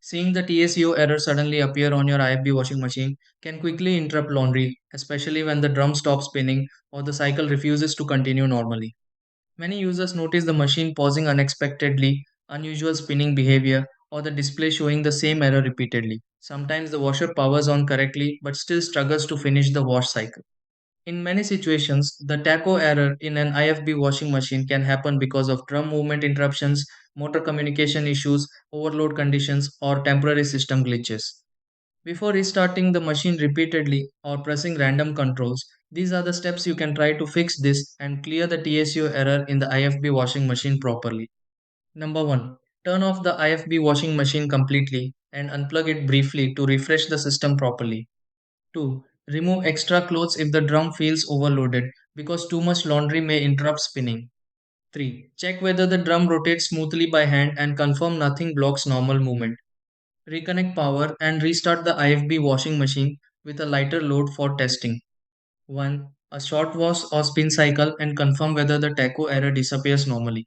Seeing the tACO error suddenly appear on your IFB washing machine can quickly interrupt laundry, especially when the drum stops spinning or the cycle refuses to continue normally. Many users notice the machine pausing unexpectedly, unusual spinning behavior, or the display showing the same error repeatedly. Sometimes the washer powers on correctly but still struggles to finish the wash cycle. In many situations, the tACO error in an IFB washing machine can happen because of drum movement interruptions, motor communication issues, overload conditions, or temporary system glitches. Before restarting the machine repeatedly or pressing random controls, these are the steps you can try to fix this and clear the tACO error in the IFB washing machine properly. Number 1. Turn off the IFB washing machine completely and unplug it briefly to refresh the system properly. 2. Remove extra clothes if the drum feels overloaded because too much laundry may interrupt spinning. 3. Check whether the drum rotates smoothly by hand and confirm nothing blocks normal movement. Reconnect power and restart the IFB washing machine with a lighter load for testing. 1. A short wash or spin cycle and confirm whether the tACO error disappears normally.